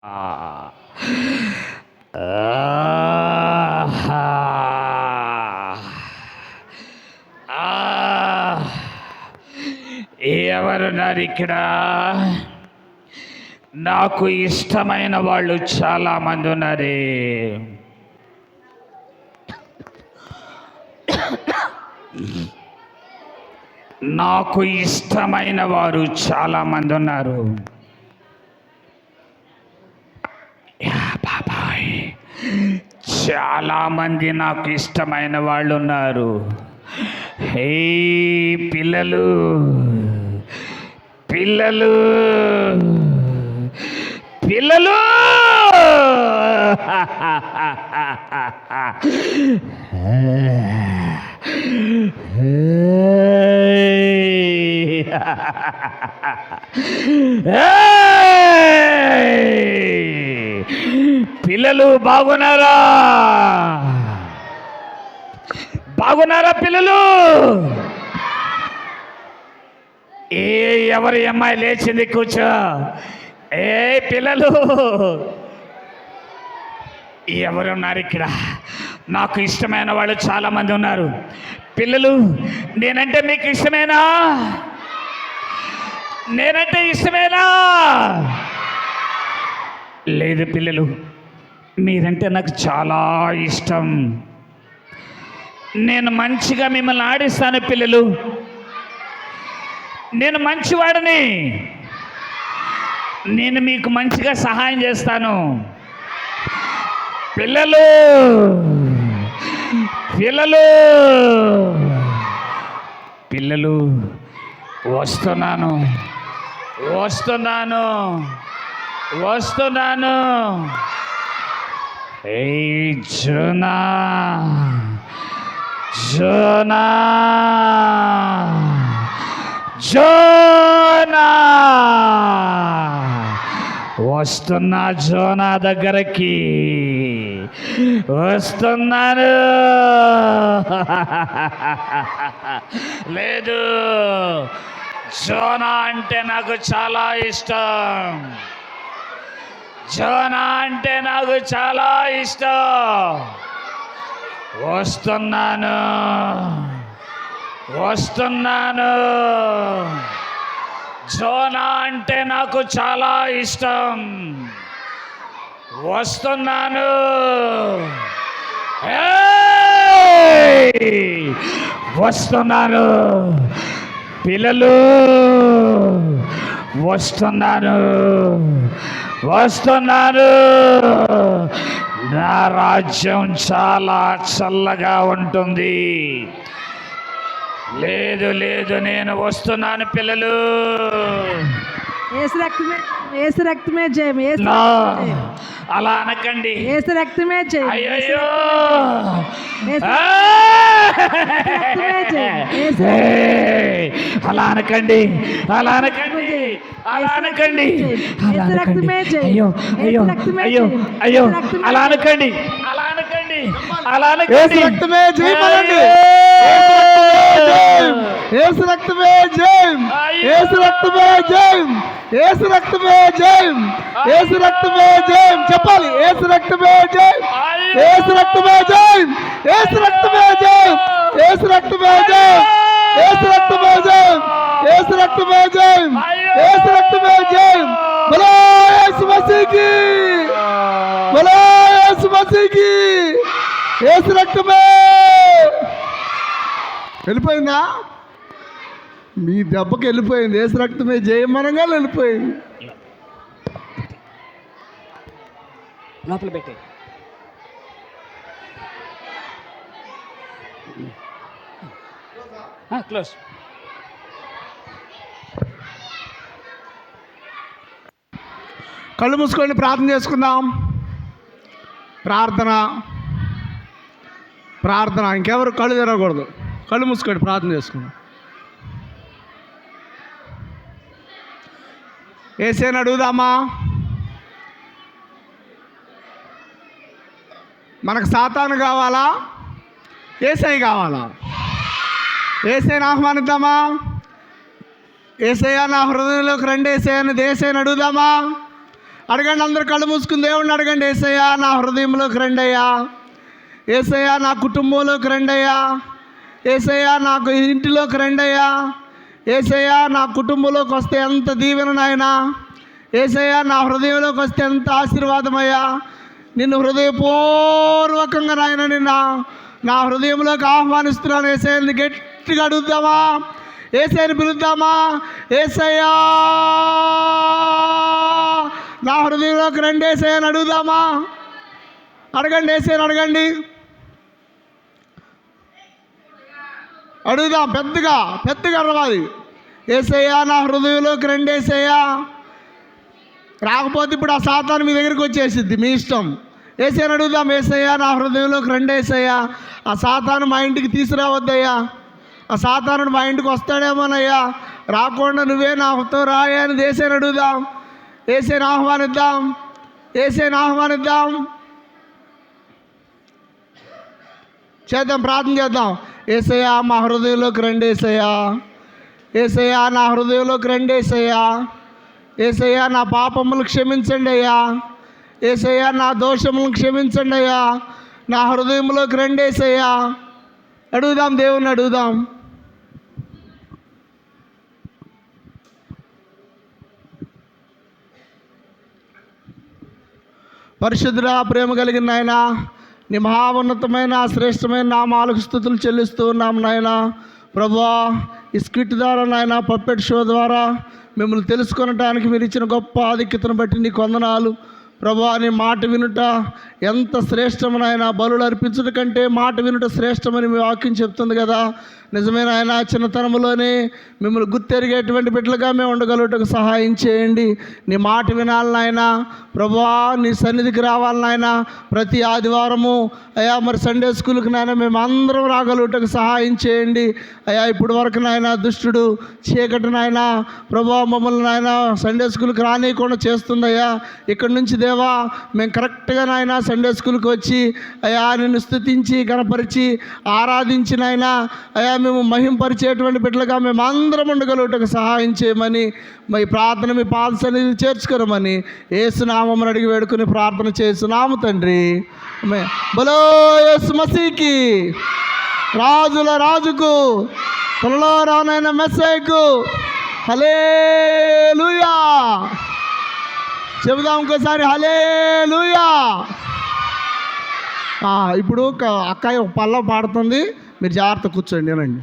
ఆ! ఆహా! ఆ! ఎవరున్నారిక్కడ? నాకు ఇష్టమైన వాళ్ళు చాలామంది ఉన్నారే. నాకు ఇష్టమైన వారు చాలామంది ఉన్నారు. బాబాయ్, చాలామంది నాకు ఇష్టమైన వాళ్ళు ఉన్నారు. హే పిల్లలు, పిల్లలు, పిల్లలు, పిల్లలు బాగున్నారా? బాగున్నారా పిల్లలు? ఎవరి అమ్మాయి లేచింది? కూర్చో. పిల్లలు ఎవరున్నారు ఇక్కడ? నాకు ఇష్టమైన వాళ్ళు చాలా మంది ఉన్నారు. పిల్లలు, నేనంటే మీకు ఇష్టమేనా? నేనంటే ఇష్టమేనా? లేదు పిల్లలు, మీరంటే నాకు చాలా ఇష్టం. నేను మంచిగా మిమ్మల్ని ఆడిస్తాను పిల్లలు. నేను మంచివాడిని. నేను మీకు మంచిగా సహాయం చేస్తాను. పిల్లలు, పిల్లలు, పిల్లలు, వస్తున్నాను, వస్తున్నాను, వస్తున్నాను. జోనా, జోనా, జోనా, వస్తున్నా. జోనా దగ్గరకి వస్తున్నాను. లేదు, జోనా అంటే నాకు చాలా ఇష్టం. జోనా అంటే నాకు చాలా ఇష్టం. వస్తున్నాను, వస్తున్నాను. జోనా అంటే నాకు చాలా ఇష్టం. వస్తున్నాను. వస్తున్నాను పిల్లలు, వస్తున్నాను, వస్తున్నాను. నా రాజ్యం చాలా చల్లగా ఉంటుంది. లేదు లేదు, నేను వస్తున్నాను పిల్లలు. ఏసు రక్తమే జయం. అలా అనకండి. ఏసు రక్తమే జయం. అయ్యో, అలా అనకండి, అలా అనకండి, అలా అనకండి. అయ్యో అయ్యో అయ్యో అయ్యో, అలా అనకండి, అలా అనకండి, అలా అనకండి. రక్తమే జయమనండి. ఏసు రక్తమే జయం. ఏసు రక్తమే జయం. ఏసు రక్తమే జయం. ఏసు రక్తమే జయం. చెప్పాలి. ఏసు రక్తమే జయం. ఏసు రక్తమే జయం. ఏసు రక్తమే జయం. ఏసు రక్తమే జయం. ఏసు రక్తమే జయం. ఏసు రక్తమే జయం. ఏసు రక్తమే జయం. బలో యేసు మసీహ్కి, బలో యేసు మసీహ్కి. ఏసు రక్తమే. వెళ్ళిపోయిందా? మీ దెబ్బకి వెళ్ళిపోయింది. ఏసు రక్తమే జయమనంగా వెళ్ళిపోయింది. లోపల పెట్టి క్లోజ్. కళ్ళు మూసుకొని ప్రార్థన చేసుకుందాం. ప్రార్థన, ప్రార్థన. ఇంకెవరు కళ్ళు తెరవకూడదు. కళ్ళు మూసుకొని ప్రార్థన చేసుకుందాం. ఏసేని అడుగుదామా? మనకు సాతాను కావాలా? ఏసై కావాలా? ఏసైని ఆహ్వానిద్దామా? ఏసయ్య నా హృదయంలోకి రండి. ఏసయ్యని అడుగుదామా? అడగండి, అందరు కళ్ళు మూసుకుని దేవుణ్ణి అడగండి. యేసయ్యా నా హృదయంలోకి రండి అయ్యా. యేసయ్యా నా కుటుంబంలోకి రండి అయ్యా. యేసయ్యా నాకు ఇంటిలోకి రండి అయ్యా. యేసయ్యా నా కుటుంబంలోకి వస్తే ఎంత దీవెన నాయనా. యేసయ్యా నా హృదయంలోకి వస్తే ఎంత ఆశీర్వాదమయ్యా. నిన్ను హృదయపూర్వకంగా నాయన నా హృదయంలోకి ఆహ్వానిస్తున్నాను. యేసయ్యని గట్టిగా అడుగుదామా? యేసయ్యని పిలుద్దామా? యేసయ్యా నా హృదయంలోకి రండి యేసయ్యని అడుగుదామా? అడగండి, యేసయ్యని అడగండి, అడుగుదాం. పెద్దగా అడగాలి. యేసయ్యా నా హృదయంలోకి రండి యేసయ్యా. రాకపోతే ఇప్పుడు ఆ సాతాను మీ దగ్గరికి వచ్చేసిద్ది, మీ ఇష్టం. యేసయ్యని అడుగుదాం. యేసయ్యా నా హృదయంలోకి రండి యేసయ్యా. ఆ సాతాను మా ఇంటికి తీసుకురావద్దయ్యా. ఆ సాతానుడు మా ఇంటికి వస్తాడేమోనయ్యా. రాకుండా నువ్వే నాతో రాయా అని యేసయ్యని అడుగుదాం. యేసయ్యని ఆహ్వానిద్దాం. యేసయ్యని ఆహ్వానిద్దాం. చేద్దాం, ప్రార్థన చేద్దాం. యేసయ్యా మా హృదయంలోకి రండి యేసయ్యా. యేసయ్యా నా హృదయంలోకి రండి యేసయ్యా. యేసయ్యా నా పాపములు క్షమించండి అయ్యా. యేసయ్యా నా దోషములను క్షమించండి అయ్యా. నా హృదయంలోకి రండి యేసయ్యా. అడుగుదాం, దేవుణ్ణి అడుగుదాం. పరిశుద్ధుడా, ప్రేమ కలిగిన నాయన, నీ మహాన్నతమైన శ్రేష్టమైన నామాలకు స్తుతులు చెల్లిస్తూ ఉన్నాం నాయన. ప్రభువా, ఈ స్కిట్ ద్వారా నాయన, పప్పెట్ షో ద్వారా మిమ్మల్ని తెలుసుకొనటానికి మీరు ఇచ్చిన గొప్ప ఆధిక్యతను బట్టి నీకు వందనాలు. ప్రభువా, నీ మాట వినుట ఎంత శ్రేష్టమనైనా, బలులు అర్పించుట కంటే మాట వినుట శ్రేష్టమని మీ వాక్యం చెప్తుంది కదా. నిజమైన ఆయన, చిన్నతనంలోనే మిమ్మల్ని గుర్తెరిగేటువంటి బిడ్డలుగా మేము ఉండగలుగుటకు సహాయం చేయండి. నీ మాట వినాలి నాయన. ప్రభువా, నీ సన్నిధికి రావాలి నాయన. ప్రతి ఆదివారము అయ్యా మరి సండే స్కూల్కి నాయన మేము అందరం రాగలుగుటకు సహాయం చేయండి అయ్యా. ఇప్పుడు వరకు నాయన దుష్టుడు చీకటి నాయన ప్రభువా మమ్మల్ని నాయన సండే స్కూల్కి రానియకుండా చేస్తుందయ్యా. ఇక్కడి నుంచి దేవా మేము కరెక్ట్గా నాయన సండే స్కూల్కి వచ్చి అయ్యా నిన్ను స్తుతించి గణపరిచి ఆరాధించి నాయన అయ్యా మేము మహింపరిచేటువంటి బిడ్డలుగా మేము అందరం ఉండగలుగుటకు సహాయం చేయమని మీ ప్రార్థన మీ పాద సన్నిధిని చేర్చుకోరమని యేసు నామమున అడిగి వేడుకుని ప్రార్థన చేస్తున్నాము తండ్రి. బలో యేసు మసీకి, రాజుల రాజుకు, త్వరలో రానైన మెస్సయ్యకు హల్లెలూయా. చెబుదాం ఇంకోసారి హల్లెలూయా. ఇప్పుడు అక్కయ్య ఒక పల్ల పాడుతుంది, మీరు జాగ్రత్త కూర్చోండి. ఏనండి.